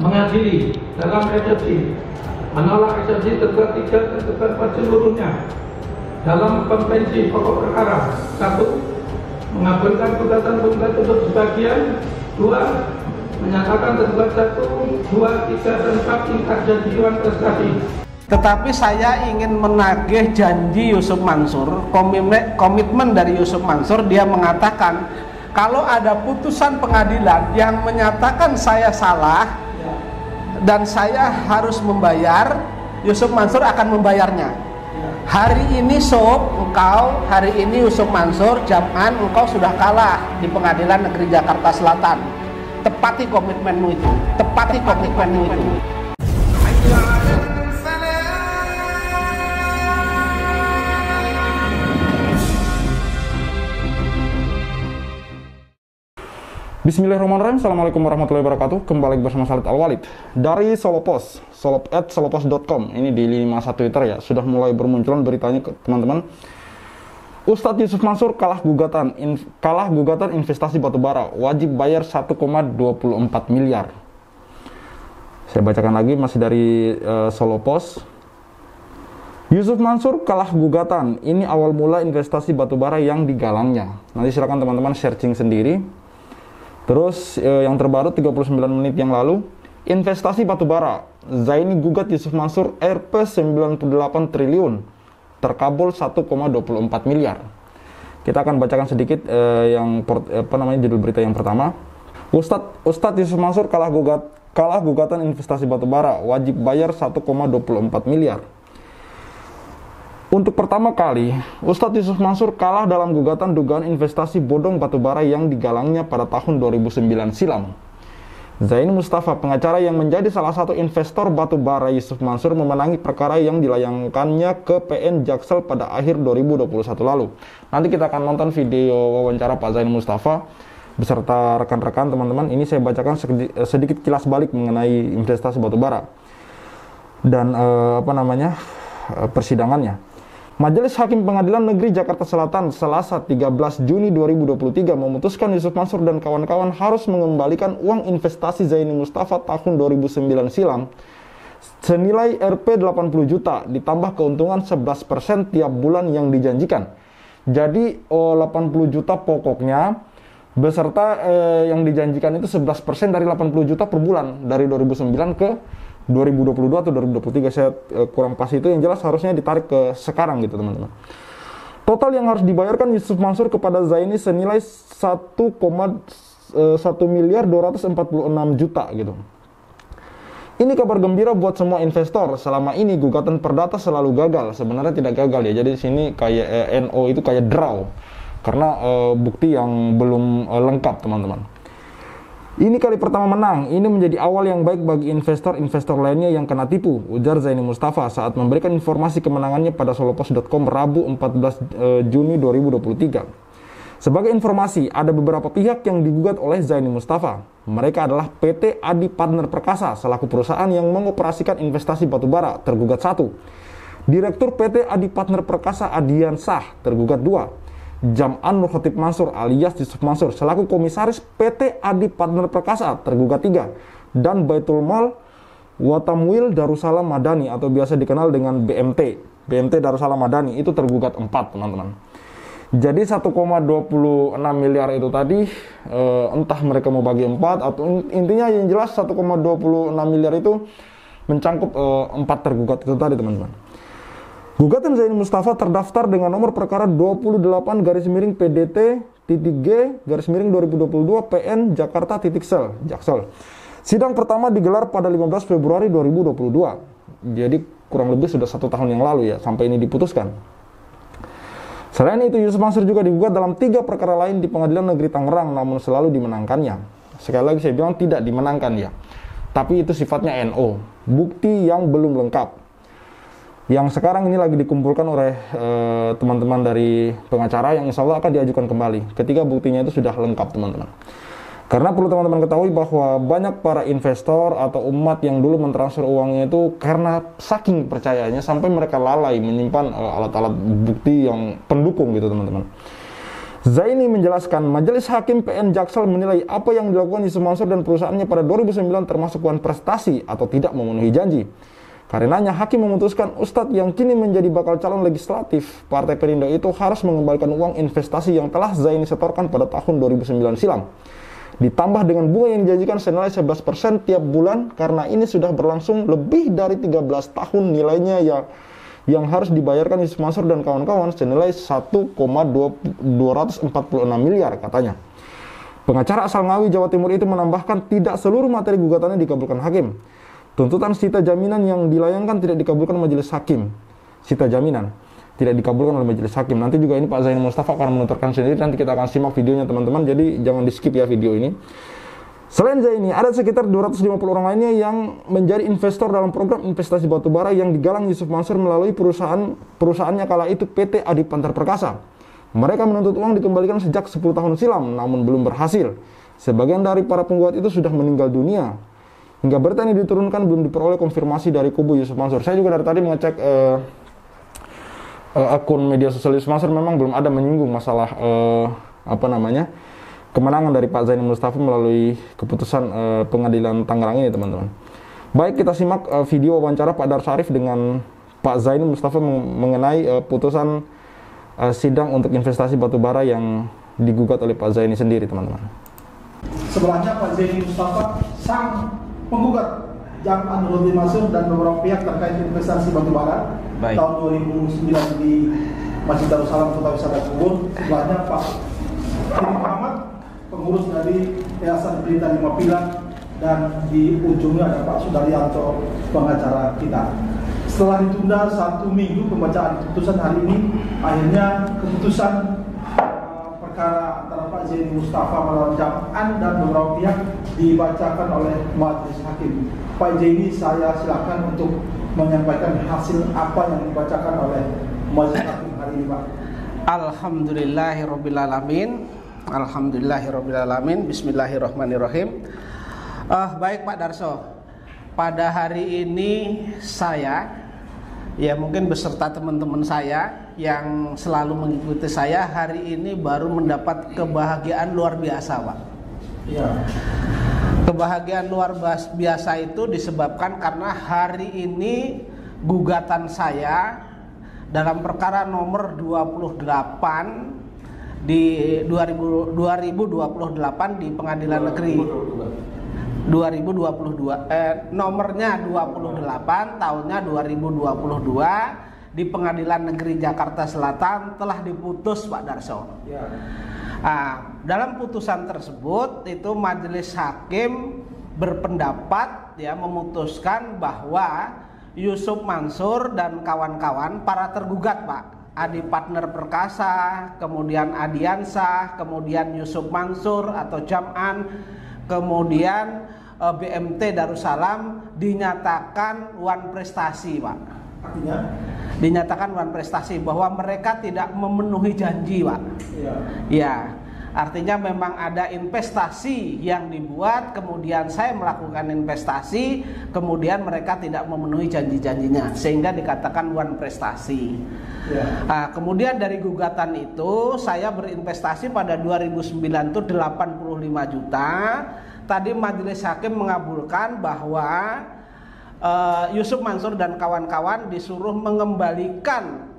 mengadili dalam eksepsi, menolak eksepsi tergugat 3 dan tergugat 4 seluruhnya dalam konvensi pokok perkara. 1. Mengabulkan gugatan tergugat untuk sebagian. 2. Menyatakan tergugat 1, 2, 3, dan 4 ingkar janji Dewan Prestasi. Tetapi saya ingin menagih janji Yusuf Mansur, komitmen dari Yusuf Mansur. Dia mengatakan kalau ada putusan pengadilan yang menyatakan saya salah dan saya harus membayar, Yusuf Mansur akan membayarnya. Hari ini hari ini Yusuf Mansur, Jam'an, engkau sudah kalah di Pengadilan Negeri Jakarta Selatan. Tepati komitmenmu itu. Tepati komitmenmu itu. Bismillahirrahmanirrahim. Assalamualaikum warahmatullahi wabarakatuh. Kembali bersama Khalid Al-Walid dari Solopos, solopos.com. Ini di lini masa Twitter ya. Sudah mulai bermunculan beritanya teman-teman. Ustadz Yusuf Mansur kalah gugatan investasi batubara, wajib bayar 1,24 miliar. Saya bacakan lagi, masih dari Solopos. Yusuf Mansur kalah gugatan. Ini awal mula investasi batubara yang digalangnya. Nanti silakan teman-teman searching sendiri. Terus yang terbaru 39 menit yang lalu, investasi batubara, Zaini gugat Yusuf Mansur Rp 98 triliun, terkabul 1,24 miliar. Kita akan bacakan sedikit judul berita yang pertama. Ustadz Yusuf Mansur kalah gugatan investasi batubara, wajib bayar 1,24 miliar. Untuk pertama kali, Ustadz Yusuf Mansur kalah dalam gugatan dugaan investasi bodong batubara yang digalangnya pada tahun 2009 silam. Zaini Mustafa, pengacara yang menjadi salah satu investor batubara Yusuf Mansur, memenangi perkara yang dilayangkannya ke PN Jaksel pada akhir 2021 lalu. Nanti kita akan nonton video wawancara Pak Zaini Mustafa beserta rekan-rekan teman-teman. Ini saya bacakan sedikit kilas balik mengenai investasi batubara dan persidangannya. Majelis Hakim Pengadilan Negeri Jakarta Selatan Selasa 13 Juni 2023 memutuskan Yusuf Mansur dan kawan-kawan harus mengembalikan uang investasi Zaini Mustafa tahun 2009 silam senilai Rp 80 juta ditambah keuntungan 11% tiap bulan yang dijanjikan. Jadi 80 juta pokoknya beserta yang dijanjikan itu 11% dari 80 juta per bulan dari 2009 ke 2022 atau 2023, saya kurang pas itu. Yang jelas harusnya ditarik ke sekarang gitu teman-teman. Total yang harus dibayarkan Yusuf Mansur kepada Zaini senilai 1,1 miliar 246 juta gitu. Ini kabar gembira buat semua investor. Selama ini gugatan perdata selalu gagal. Sebenarnya tidak gagal ya. Jadi di sini kayak NO itu kayak draw karena bukti yang belum lengkap teman-teman. Ini kali pertama menang, ini menjadi awal yang baik bagi investor-investor lainnya yang kena tipu, ujar Zaini Mustafa saat memberikan informasi kemenangannya pada solopos.com Rabu 14 Juni 2023. Sebagai informasi, ada beberapa pihak yang digugat oleh Zaini Mustafa. Mereka adalah PT Adi Partner Perkasa, selaku perusahaan yang mengoperasikan investasi batubara, tergugat 1. Direktur PT Adi Partner Perkasa Adian Sah, tergugat 2. Jam'an Nur Khotib Mansur alias Yusuf Mansur selaku komisaris PT Adi Partner Perkasa, tergugat 3, dan Baitul Mal Watamwil Darussalam Madani atau biasa dikenal dengan BMT Darussalam Madani itu tergugat 4 teman-teman. Jadi 1,26 miliar itu tadi entah mereka mau bagi 4 atau intinya yang jelas 1,26 miliar itu mencangkup 4 tergugat itu tadi teman-teman. Gugatan Zaini Mustafa terdaftar dengan nomor perkara 28-PDT-G-2022 PN Jakarta Jaksel. Sidang pertama digelar pada 15 Februari 2022. Jadi kurang lebih sudah 1 tahun yang lalu ya sampai ini diputuskan. Selain itu, Yusuf Mansur juga digugat dalam 3 perkara lain di Pengadilan Negeri Tangerang, namun selalu dimenangkannya. Sekali lagi saya bilang tidak dimenangkan ya, tapi itu sifatnya NO, bukti yang belum lengkap. Yang sekarang ini lagi dikumpulkan oleh teman-teman dari pengacara yang insya Allah akan diajukan kembali ketika buktinya itu sudah lengkap teman-teman. Karena perlu teman-teman ketahui bahwa banyak para investor atau umat yang dulu mentransfer uangnya itu karena saking percayanya sampai mereka lalai menyimpan alat-alat bukti yang pendukung gitu teman-teman. Zaini menjelaskan, Majelis Hakim PN Jaksel menilai apa yang dilakukan Yusuf Mansur dan perusahaannya pada 2009 termasuk uang prestasi atau tidak memenuhi janji. Karenanya hakim memutuskan Ustadz yang kini menjadi bakal calon legislatif Partai Perindo itu harus mengembalikan uang investasi yang telah Zaini setorkan pada tahun 2009 silam. Ditambah dengan bunga yang dijanjikan senilai 11% tiap bulan karena ini sudah berlangsung lebih dari 13 tahun nilainya yang harus dibayarkan Yusuf Mansur dan kawan-kawan senilai 1,246 miliar katanya. Pengacara asal Ngawi, Jawa Timur itu menambahkan tidak seluruh materi gugatannya dikabulkan hakim. Tuntutan sita jaminan yang dilayangkan tidak dikabulkan majelis hakim. Sita jaminan tidak dikabulkan oleh majelis hakim. Nanti juga ini Pak Zaini Mustafa akan menuturkan sendiri, nanti kita akan simak videonya teman-teman, jadi jangan di skip ya video ini. Selain Zaini, ada sekitar 250 orang lainnya yang menjadi investor dalam program investasi batubara yang digalang Yusuf Mansur melalui perusahaannya kala itu PT Adi Pantar Perkasa. Mereka menuntut uang dikembalikan sejak 10 tahun silam, namun belum berhasil. Sebagian dari para penggugat itu sudah meninggal dunia. Hingga berita ini diturunkan belum diperoleh konfirmasi dari kubu Yusuf Mansur. Saya juga dari tadi mengecek akun media sosial Yusuf Mansur, memang belum ada menyinggung masalah kemenangan dari Pak Zaini Mustafa melalui keputusan pengadilan Tangerang ini, teman-teman. Baik, kita simak video wawancara Pak Darso Arif dengan Pak Zaini Mustafa mengenai putusan sidang untuk investasi batubara yang digugat oleh Pak Zaini sendiri, teman-teman. Sebelahnya Pak Zaini Mustafa sang penggugat Jam'an Nurul Mansur dan beberapa pihak terkait investasi batubara tahun 2009 di Masjid Darussalam Kota Wisata Ubud. Sebelahnya Pak Hedi Muhammad, pengurus dari Yayasan Pelita 5 Pilar, dan di ujungnya ada Pak Sudaryanto, pengacara kita. Setelah ditunda 1 minggu pembacaan keputusan hari ini, akhirnya keputusan perkara antara Pak Zaini Mustafa melawan Jam'an dan beberapa pihak dibacakan oleh majelis hakim. Pak Zaini, saya silakan untuk menyampaikan hasil apa yang dibacakan oleh majelis hakim hari ini, Pak. Alhamdulillahirrabbilalamin. Alhamdulillahirrabbilalamin. Bismillahirrahmanirrahim. Baik Pak Darso, pada hari ini saya, ya mungkin beserta teman-teman saya yang selalu mengikuti saya, hari ini baru mendapat kebahagiaan luar biasa, Pak. Ya. Kebahagiaan luar biasa itu disebabkan karena hari ini gugatan saya dalam perkara nomor 28 di 2028 di Pengadilan Negeri 2022, nomornya 28 tahunnya 2022 di Pengadilan Negeri Jakarta Selatan telah diputus, Pak Darso. Ya. Dalam putusan tersebut itu majelis hakim berpendapat, ya, memutuskan bahwa Yusuf Mansur dan kawan-kawan para tergugat, Pak, Adi Partner Perkasa, kemudian Adiansah, kemudian Yusuf Mansur atau Jam'an, kemudian BMT Darussalam dinyatakan wan prestasi, Pak. Artinya? Dinyatakan wan prestasi bahwa mereka tidak memenuhi janji, Pak. Ya. Ya, artinya memang ada investasi yang dibuat, kemudian saya melakukan investasi, kemudian mereka tidak memenuhi janji-janjinya, sehingga dikatakan wan prestasi. Ya. Kemudian dari gugatan itu saya berinvestasi pada 2009 itu 85 juta. Tadi majelis hakim mengabulkan bahwa Yusuf Mansur dan kawan-kawan disuruh mengembalikan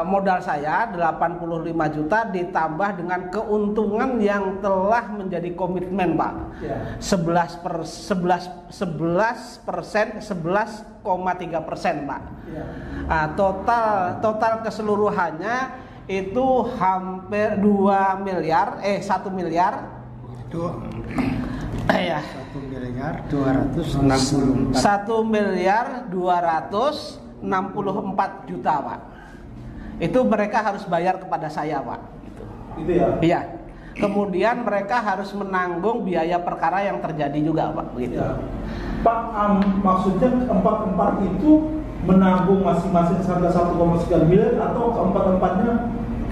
modal saya 85 juta ditambah dengan keuntungan yang telah menjadi komitmen, Pak. Ya. 11,3%, Pak. Ya. Total keseluruhannya itu hampir 1 miliar 1.264 juta, Pak. Itu mereka harus bayar kepada saya, Pak. Itu ya. Iya. Kemudian mereka harus menanggung biaya perkara yang terjadi juga, Pak. Begitu. Ya. Pak, maksudnya keempat-empat itu menanggung masing-masing harga 1,3 miliar atau keempat-empatnya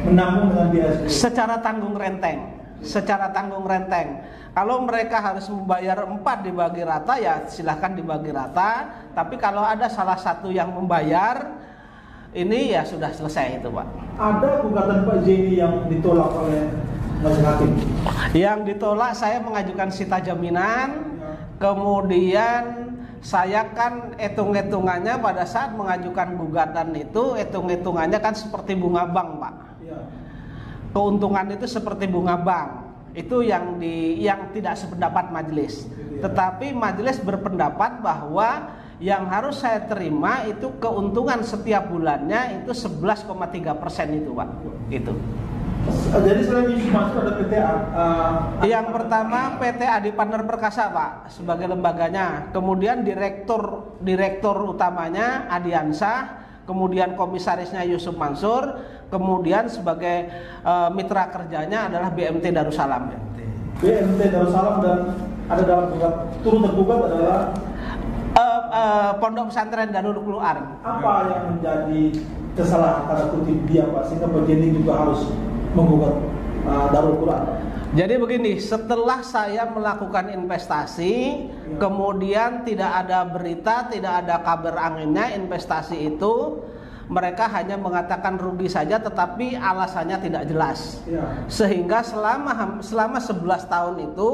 menanggung dengan biaya sendiri? Secara tanggung renteng. Kalau mereka harus membayar 4 dibagi rata, ya silahkan dibagi rata. Tapi kalau ada salah satu yang membayar, ini ya sudah selesai itu Pak. Ada gugatan Pak Zeni yang ditolak oleh majelis hakim? Yang ditolak saya mengajukan sita jaminan, kemudian saya kan hitung-hitungannya pada saat mengajukan gugatan itu hitung-hitungannya kan seperti bunga bank Pak. Keuntungan itu seperti bunga bank. Itu yang tidak sependapat majelis. Tetapi majelis berpendapat bahwa yang harus saya terima itu keuntungan setiap bulannya itu 11,3% itu Pak. Itu. Jadi selain Yusuf Mansur ada PTA? Yang pertama PT Adi Partner Perkasa Pak sebagai lembaganya. Kemudian direktur utamanya Adiansah. Kemudian komisarisnya Yusuf Mansur, kemudian sebagai mitra kerjanya adalah BMT Darussalam. BMT Darussalam dan ada dalam turut tergugat adalah Pondok Pesantren Darul Qur'an. Apa yang menjadi kesalahan tanda kutip dia Pak sehingga Pak Zeni juga harus menggugat Darul Qur'an? Jadi begini, setelah saya melakukan investasi, kemudian tidak ada berita, tidak ada kabar anginnya, investasi itu mereka hanya mengatakan rugi saja, tetapi alasannya tidak jelas. Sehingga selama 11 tahun itu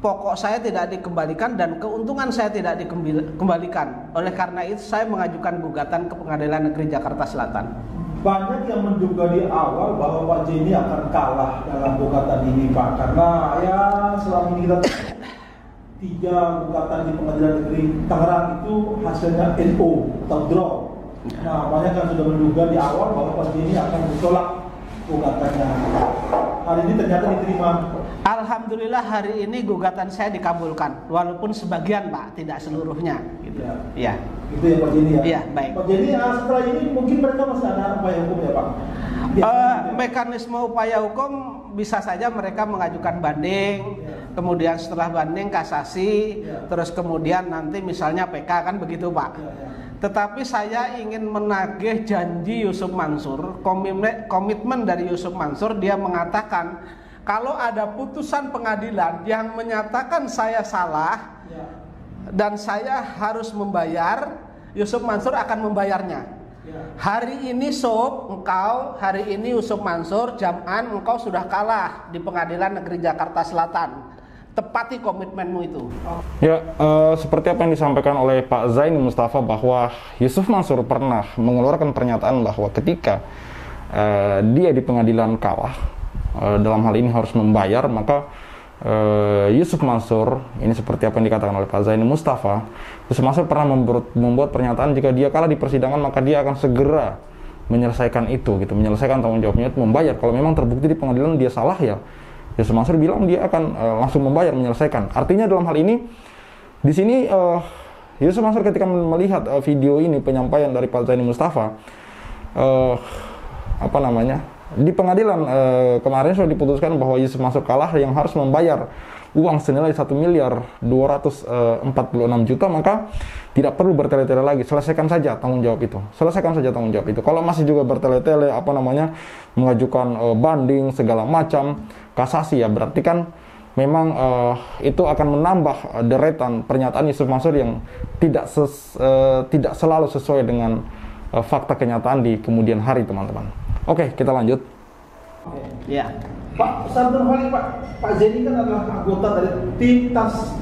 pokok saya tidak dikembalikan dan keuntungan saya tidak dikembalikan. Oleh karena itu saya mengajukan gugatan ke Pengadilan Negeri Jakarta Selatan. Banyak yang menduga di awal bahwa Pak Zeni akan kalah dalam gugatan ini Pak, karena ya selama ini kita 3 gugatan di Pengadilan Negeri Tangerang itu hasilnya NO atau draw. Nah banyak yang sudah menduga di awal bahwa Pak Zeni akan ditolak gugatannya. Hari ini ternyata diterima. Alhamdulillah hari ini gugatan saya dikabulkan, walaupun sebagian Pak, tidak seluruhnya. Gitu. Ya. Itu ya Pak Zeni ya. Iya baik. Pak Zeni setelah ini mungkin mereka masih ada upaya hukum ya Pak. Mekanisme upaya hukum bisa saja mereka mengajukan banding, kemudian setelah banding kasasi, terus kemudian nanti misalnya PK kan begitu Pak. Tetapi saya ingin menagih janji Yusuf Mansur, komitmen dari Yusuf Mansur. Dia mengatakan kalau ada putusan pengadilan yang menyatakan saya salah dan saya harus membayar, Yusuf Mansur akan membayarnya. Hari ini hari ini Yusuf Mansur, Jam'an, engkau sudah kalah di Pengadilan Negeri Jakarta Selatan. Tepati komitmenmu itu. Ya, seperti apa yang disampaikan oleh Pak Zaini Mustafa bahwa Yusuf Mansur pernah mengeluarkan pernyataan bahwa ketika dia di pengadilan kalah, dalam hal ini harus membayar, maka Yusuf Mansur, ini seperti apa yang dikatakan oleh Pak Zaini Mustafa, Yusuf Mansur pernah membuat pernyataan jika dia kalah di persidangan maka dia akan segera menyelesaikan itu, gitu, menyelesaikan tanggung jawabnya itu membayar. Kalau memang terbukti di pengadilan dia salah, ya Yusuf Mansur bilang dia akan langsung membayar, menyelesaikan. Artinya dalam hal ini, di sini Yusuf Mansur ketika melihat video ini penyampaian dari Pak Zaini Mustafa, di pengadilan kemarin sudah diputuskan bahwa Yusuf Mansur kalah yang harus membayar uang senilai 1.246.000.000, maka tidak perlu bertele-tele lagi, selesaikan saja tanggung jawab itu. Kalau masih juga bertele-tele mengajukan banding segala macam, kasasi, ya berarti kan memang itu akan menambah deretan pernyataan Yusuf Mansur yang tidak selalu sesuai dengan fakta kenyataan di kemudian hari, teman-teman. Oke, kita lanjut. Ya. Pak, satu hal ini Pak Zeni kan adalah anggota dari tim task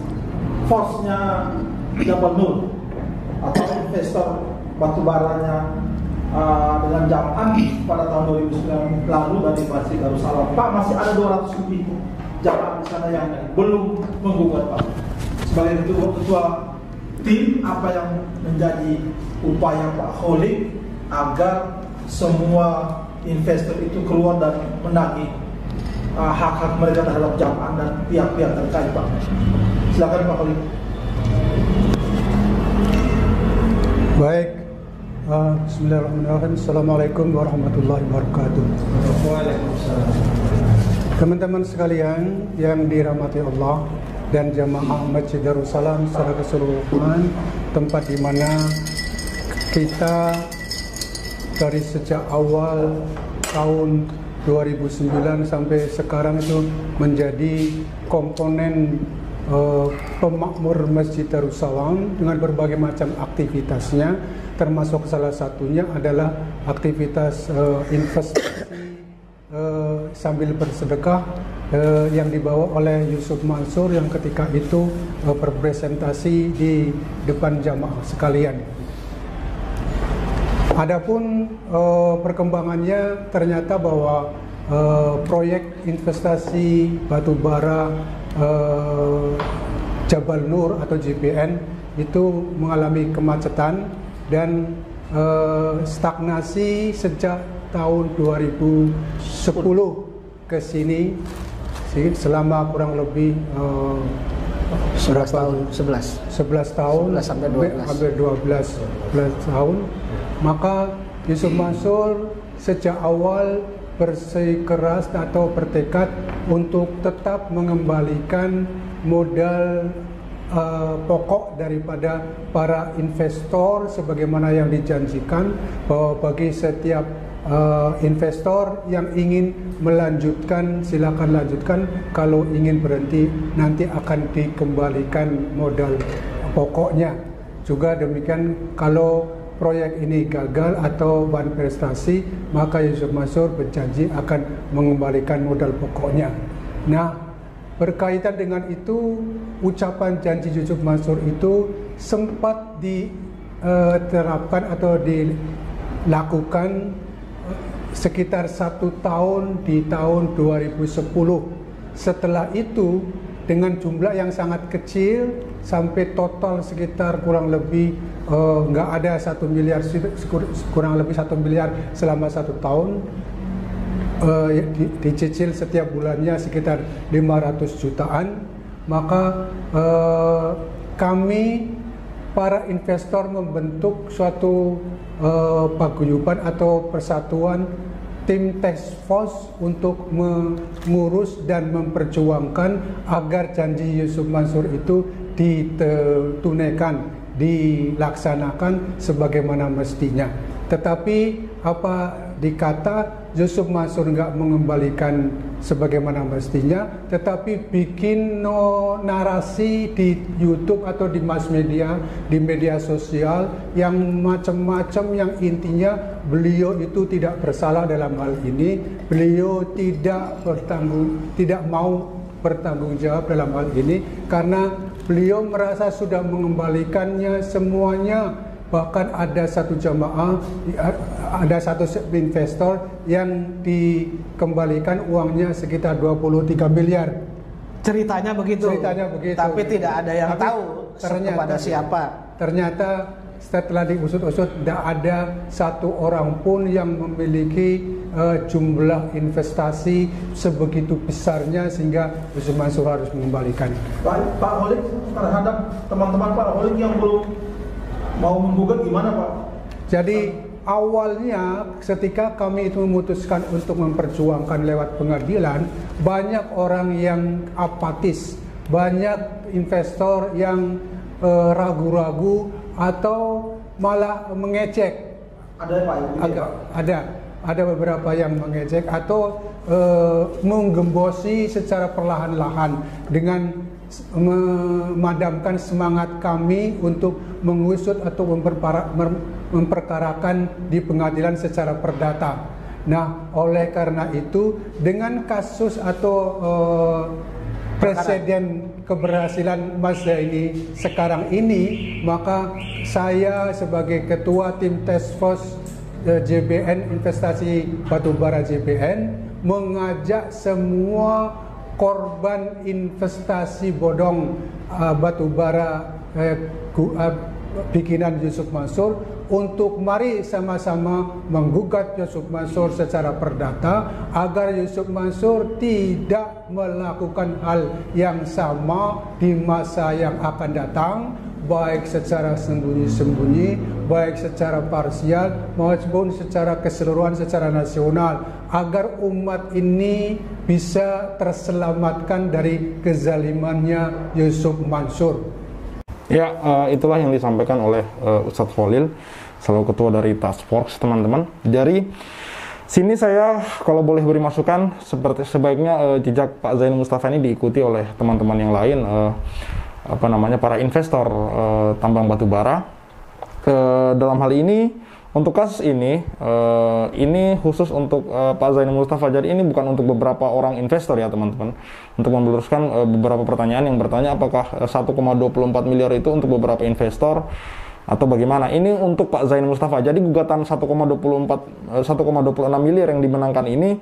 force-nya Jabal Nur atau investor batubaranya dengan Jam'an pada tahun 2009 lalu dari Masjid Darussalam. Pak, masih ada 200 lebih Jam'an di sana yang belum menggugat Pak. Sebagai ketua tim, apa yang menjadi upaya Pak Kholik agar semua investor itu keluar dan menagih hak-hak mereka terhadap Jam'an dan pihak-pihak terkait Pak. Silakan Pak Kholik. Baik, bismillahirrahmanirrahim. Assalamualaikum warahmatullahi wabarakatuh. Teman-teman sekalian yang dirahmati Allah dan jamaah Masjid Darussalam secara keseluruhan, tempat di mana kita dari sejak awal tahun 2009 sampai sekarang itu menjadi komponen pemakmur Masjid Darussalam dengan berbagai macam aktivitasnya, termasuk salah satunya adalah aktivitas investasi sambil bersedekah yang dibawa oleh Yusuf Mansur yang ketika itu berpresentasi di depan jamaah sekalian. Adapun perkembangannya ternyata bahwa proyek investasi batubara Jabal Nur atau JPN itu mengalami kemacetan dan stagnasi sejak tahun 2010 ke sini selama kurang lebih 11 tahun 11 tahun 11 sampai 12. hampir 12 tahun. Maka Yusuf Mansur sejak awal bersikeras atau bertekad untuk tetap mengembalikan modal pokok daripada para investor sebagaimana yang dijanjikan, bahwa bagi setiap investor yang ingin melanjutkan silakan lanjutkan, kalau ingin berhenti nanti akan dikembalikan modal pokoknya. Juga demikian kalau proyek ini gagal atau ban prestasi, maka Yusuf Mansur berjanji akan mengembalikan modal pokoknya. Nah, berkaitan dengan itu, ucapan janji Yusuf Mansur itu sempat diterapkan atau dilakukan sekitar 1 tahun di tahun 2010. Setelah itu dengan jumlah yang sangat kecil sampai total sekitar kurang lebih nggak ada 1 miliar, kurang lebih 1 miliar selama 1 tahun, dicicil setiap bulannya sekitar 500 jutaan. Maka kami para investor membentuk suatu paguyuban atau persatuan, tim task force untuk mengurus dan memperjuangkan agar janji Yusuf Mansur itu ditunaikan, dilaksanakan sebagaimana mestinya. Tetapi apa dikata Yusuf Mansur nggak mengembalikan sebagaimana mestinya, tetapi bikin narasi di YouTube atau di mass media, di media sosial yang macam-macam, yang intinya beliau itu tidak bersalah dalam hal ini, beliau tidak mau bertanggung jawab dalam hal ini karena beliau merasa sudah mengembalikannya semuanya. Bahkan ada satu jamaah, ada satu investor yang dikembalikan uangnya sekitar 23 miliar. Ceritanya begitu. Ceritanya begitu. Tapi tidak ada yang tahu kepada siapa. Ternyata setelah diusut-usut tidak ada satu orang pun yang memiliki jumlah investasi sebegitu besarnya sehingga Yusuf Mansur harus mengembalikan. Baik, Pak Holik, terhadap teman-teman Pak Holik yang belum mau menggugat gimana Pak? Jadi awalnya ketika kami itu memutuskan untuk memperjuangkan lewat pengadilan, banyak orang yang apatis, banyak investor yang ragu-ragu atau malah mengecek. Ada Pak? Ada beberapa yang mengecek atau menggembosi secara perlahan-lahan dengan memadamkan semangat kami untuk mengusut atau memperkarakan di pengadilan secara perdata. Nah, oleh karena itu dengan kasus atau presiden keberhasilan Mas Zaini sekarang ini, maka saya sebagai ketua tim task force JPN investasi batubara JPN mengajak semua korban investasi bodong batubara bikinan Yusuf Mansur untuk mari sama-sama menggugat Yusuf Mansur secara perdata agar Yusuf Mansur tidak melakukan hal yang sama di masa yang akan datang, baik secara sembunyi-sembunyi, baik secara parsial maupun secara keseluruhan, secara nasional, agar umat ini bisa terselamatkan dari kezalimannya Yusuf Mansur. Ya, itulah yang disampaikan oleh Ustadz Khalil selaku ketua dari Task Force, teman-teman. Dari Sini saya kalau boleh beri masukan, sebaiknya jejak Pak Zaini Mustafa ini diikuti oleh teman-teman yang lain, para investor tambang batu bara. Dalam hal ini, untuk kasus ini khusus untuk Pak Zaini Mustafa. Jadi ini bukan untuk beberapa orang investor ya teman-teman. Untuk meluruskan beberapa pertanyaan yang bertanya apakah 1,24 miliar itu untuk beberapa investor atau bagaimana. Ini untuk Pak Zaini Mustafa. Jadi gugatan 1,26 miliar yang dimenangkan ini,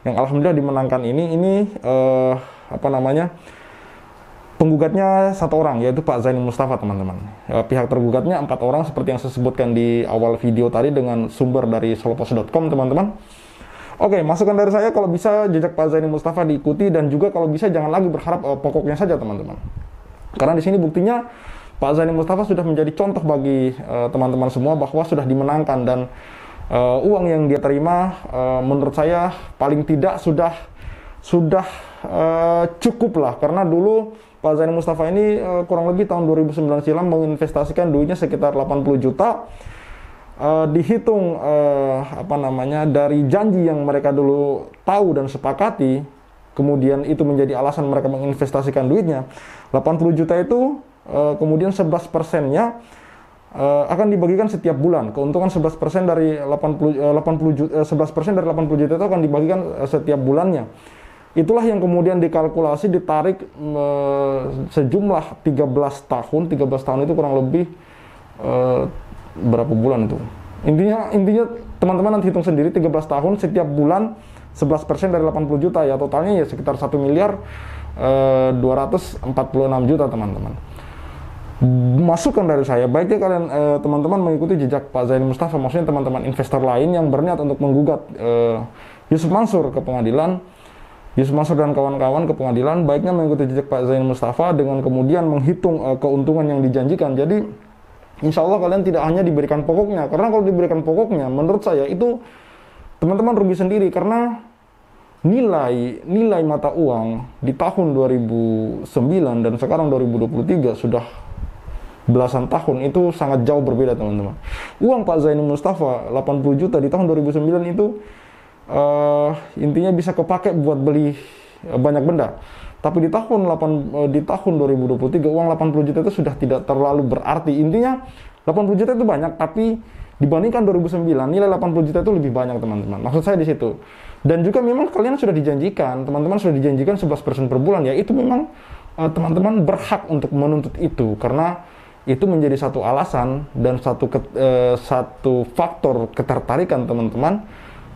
yang alhamdulillah dimenangkan ini penggugatnya satu orang, yaitu Pak Zaini Mustafa teman-teman. Pihak tergugatnya 4 orang seperti yang saya sebutkan di awal video tadi dengan sumber dari solopos.com teman-teman. Oke, masukan dari saya, kalau bisa jejak Pak Zaini Mustafa diikuti, dan juga kalau bisa jangan lagi berharap pokoknya saja teman-teman. Karena di sini buktinya Pak Zaini Mustafa sudah menjadi contoh bagi teman-teman semua bahwa sudah dimenangkan, dan uang yang dia terima menurut saya paling tidak sudah cukup lah. Karena dulu Pak Zaini Mustafa ini kurang lebih tahun 2009 silam menginvestasikan duitnya sekitar 80 juta. Dihitung dari janji yang mereka dulu tahu dan sepakati, kemudian itu menjadi alasan mereka menginvestasikan duitnya. 80 juta itu kemudian 11%-nya akan dibagikan setiap bulan. Keuntungan 11% dari 80 juta itu akan dibagikan setiap bulannya. Itulah yang kemudian dikalkulasi, ditarik sejumlah 13 tahun. 13 tahun itu kurang lebih berapa bulan itu? Intinya teman-teman nanti hitung sendiri, 13 tahun setiap bulan 11% dari 80 juta ya, totalnya ya sekitar 1 miliar 246 juta teman-teman. Masukan dari saya, baiknya kalian teman-teman mengikuti jejak Pak Zaini Mustafa, maksudnya teman-teman investor lain yang berniat untuk menggugat Yusuf Mansur ke pengadilan, Yusuf Mansur dan kawan-kawan ke pengadilan, baiknya mengikuti jejak Pak Zaini Mustafa dengan kemudian menghitung keuntungan yang dijanjikan. Jadi insya Allah kalian tidak hanya diberikan pokoknya, karena kalau diberikan pokoknya menurut saya itu teman-teman rugi sendiri, karena nilai mata uang di tahun 2009 dan sekarang 2023 sudah belasan tahun, itu sangat jauh berbeda teman-teman. Uang Pak Zaini Mustafa 80 juta di tahun 2009 itu intinya bisa kepake buat beli banyak benda. Tapi di tahun 2023 uang 80 juta itu sudah tidak terlalu berarti. Intinya 80 juta itu banyak, tapi dibandingkan 2009 nilai 80 juta itu lebih banyak teman-teman. Maksud saya di situ. Dan juga memang kalian sudah dijanjikan, teman-teman sudah dijanjikan 11% per bulan, ya itu memang teman-teman berhak untuk menuntut itu, karena itu menjadi satu alasan dan satu faktor ketertarikan teman-teman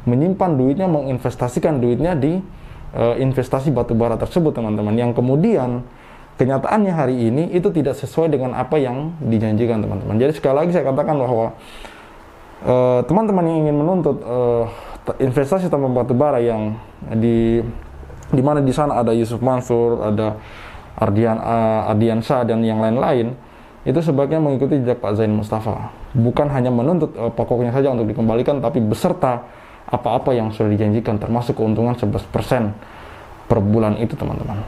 menyimpan duitnya, menginvestasikan duitnya di investasi batubara tersebut teman-teman, yang kemudian kenyataannya hari ini itu tidak sesuai dengan apa yang dijanjikan teman-teman. Jadi sekali lagi saya katakan bahwa teman-teman yang ingin menuntut investasi tambang batubara yang di mana di sana ada Yusuf Mansur, ada Ardiansyah dan yang lain-lain, itu sebaiknya mengikuti jejak Pak Zaini Mustafa. Bukan hanya menuntut pokoknya saja untuk dikembalikan, tapi beserta apa-apa yang sudah dijanjikan, termasuk keuntungan 11% per bulan itu teman-teman.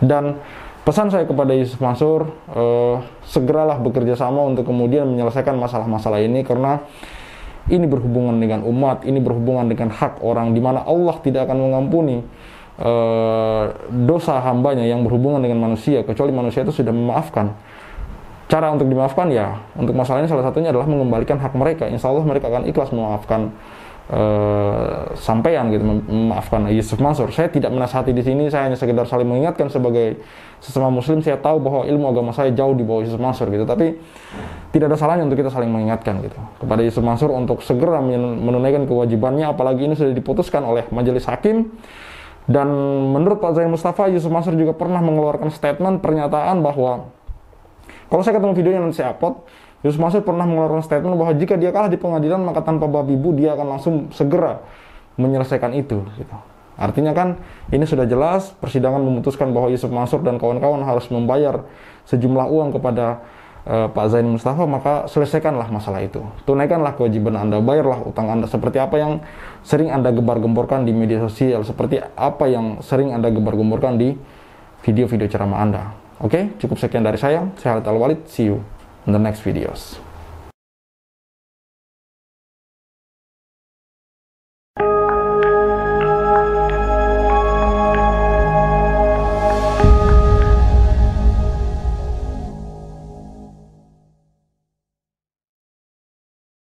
Dan pesan saya kepada Yusuf Mansur, segeralah bekerja sama untuk kemudian menyelesaikan masalah-masalah ini, karena ini berhubungan dengan umat, ini berhubungan dengan hak orang, di mana Allah tidak akan mengampuni dosa hambanya yang berhubungan dengan manusia, kecuali manusia itu sudah memaafkan. Cara untuk dimaafkan ya, untuk masalah ini salah satunya adalah mengembalikan hak mereka. Insya Allah mereka akan ikhlas memaafkan sampean gitu, memaafkan Yusuf Mansur. Saya tidak menasihati di sini, saya hanya sekedar saling mengingatkan sebagai sesama muslim. Saya tahu bahwa ilmu agama saya jauh di bawah Yusuf Mansur gitu, tapi tidak ada salahnya untuk kita saling mengingatkan gitu kepada Yusuf Mansur untuk segera menunaikan kewajibannya, apalagi ini sudah diputuskan oleh majelis hakim. Dan menurut Pak Zaini Mustafa, Yusuf Mansur juga pernah mengeluarkan statement, pernyataan bahwa, kalau saya ketemu videonya nanti saya upload, Yusuf Mansur pernah mengeluarkan statement bahwa jika dia kalah di pengadilan maka tanpa babi bu dia akan langsung segera menyelesaikan itu gitu. Artinya kan ini sudah jelas, persidangan memutuskan bahwa Yusuf Mansur dan kawan-kawan harus membayar sejumlah uang kepada Pak Zaini Mustafa, maka selesaikanlah masalah itu, tunaikanlah kewajiban Anda, bayarlah utang Anda, seperti apa yang sering Anda gebar-gemborkan di media sosial, seperti apa yang sering Anda gebar-gemborkan di video-video ceramah Anda. Oke, cukup sekian dari saya Khalid Al-Walid, see you in the next videos.